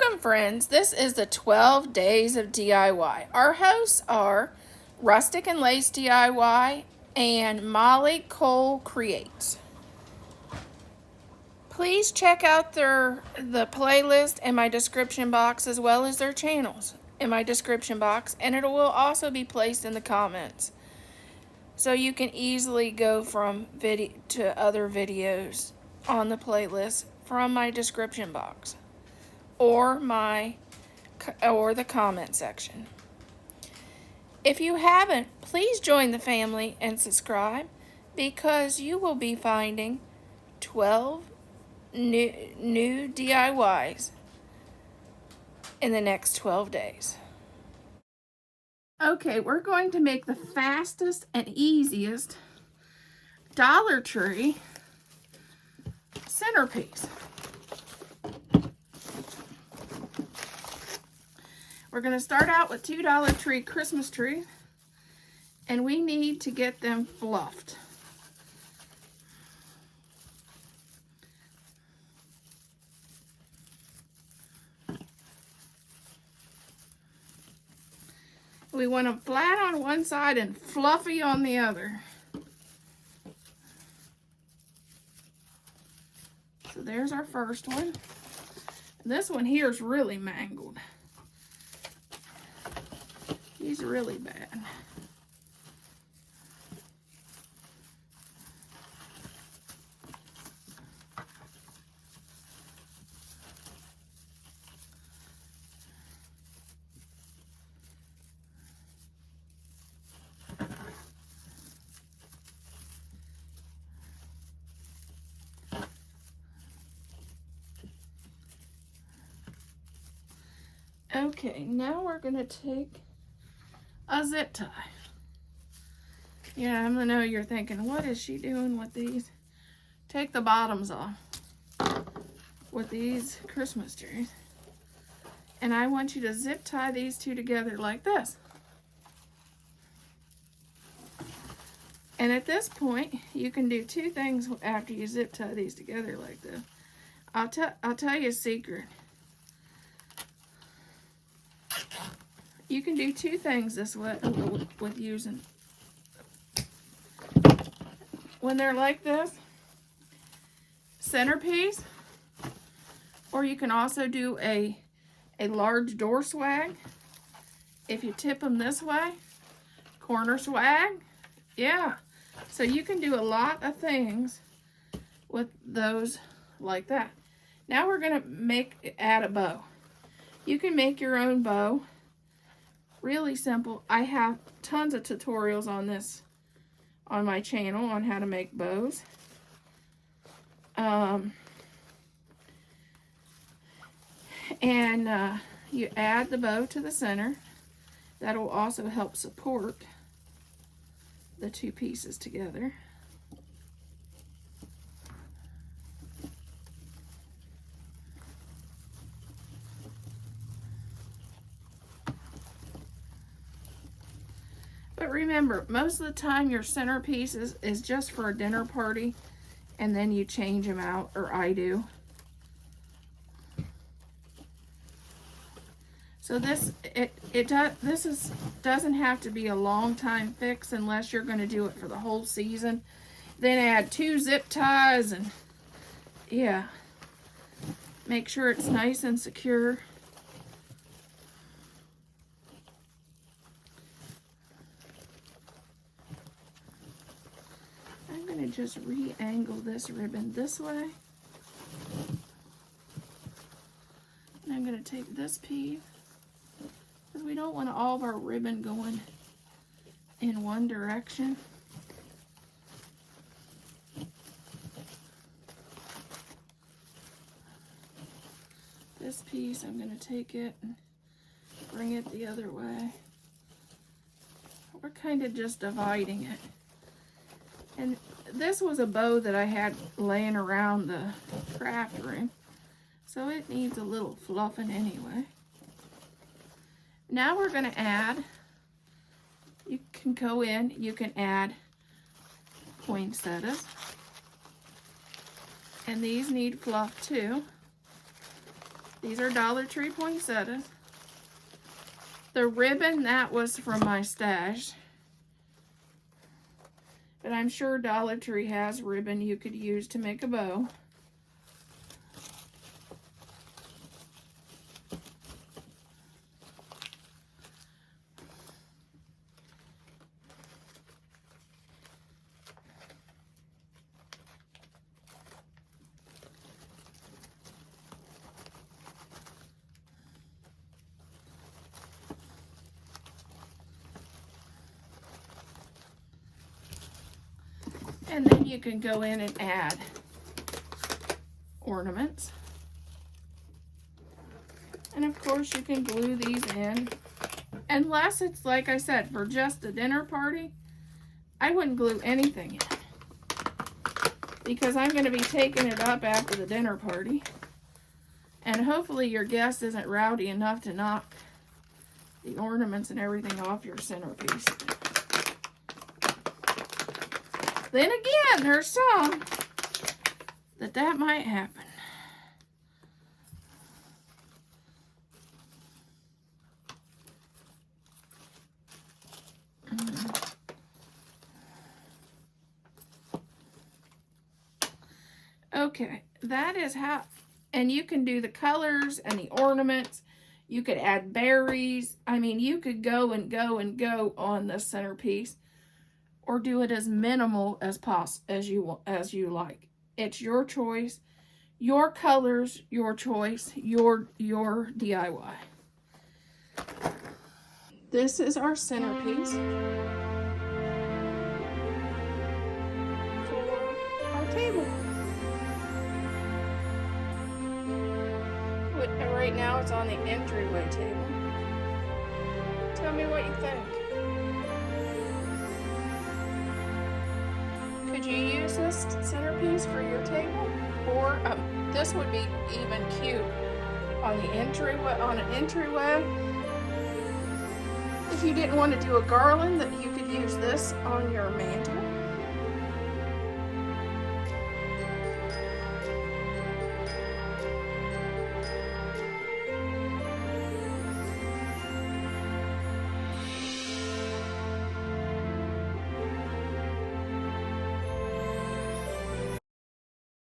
Welcome, friends. This is the 12 Days of DIY. Our hosts are Rustic and Lace DIY and Molly Cole Creates. Please check out the playlist in my description box as well as their channels in my description box, and it will also be placed in the comments. So you can easily go from video to other videos on the playlist from my description box or the comment section. If you haven't, please join the family and subscribe, because you will be finding 12 new DIYs in the next 12 days. Okay, we're going to make the fastest and easiest Dollar Tree centerpiece. We're going to start out with two Dollar Tree Christmas trees, and we need to get them fluffed. We want them flat on one side and fluffy on the other. So there's our first one. This one here is really mangled. He's really bad. Okay, now we're going to take a zip tie. Yeah, I know you're thinking, what is she doing with these? Take the bottoms off with these Christmas trees. And I want you to zip tie these two together like this. And at this point, you can do two things after you zip tie these together like this. I'll tell you a secret. You can do two things this way with using. When they're like this, centerpiece, or you can also do a large door swag. If you tip them this way, corner swag, yeah. So you can do a lot of things with those like that. Now we're gonna add a bow. You can make your own bow. Really simple. I have tons of tutorials on this on my channel on how to make bows. You add the bow to the center. That will also help support the two pieces together. But remember, most of the time your centerpiece is just for a dinner party, and then you change them out, or I do. So this doesn't have to be a long time fix unless you're going to do it for the whole season. Then add two zip ties and yeah, make sure it's nice and secure. I'm going to just re-angle this ribbon this way. And I'm going to take this piece, because we don't want all of our ribbon going in one direction. This piece, I'm going to take it and bring it the other way. We're kind of just dividing it. And this was a bow that I had laying around the craft room, so it needs a little fluffing anyway. Now we're going to add, you can go in, you can add poinsettias. And these need fluff too. These are Dollar Tree poinsettias. The ribbon, that was from my stash. But I'm sure Dollar Tree has ribbon you could use to make a bow. And then you can go in and add ornaments. And of course you can glue these in. Unless it's, like I said, for just a dinner party, I wouldn't glue anything in. Because I'm going to be taking it up after the dinner party. And hopefully your guest isn't rowdy enough to knock the ornaments and everything off your centerpiece. Then again, there's some that might happen. Okay, that is how, and you can do the colors and the ornaments. You could add berries. I mean, you could go and go and go on this centerpiece, or do it as minimal as possible as you like. It's your choice, your colors, your choice, your DIY. This is our centerpiece for our table. Right now it's on the entryway table. Tell me what you think. Could you use this centerpiece for your table? Or this would be even cute on the entryway, on an entryway. If you didn't want to do a garland, that you could use this on your mantle.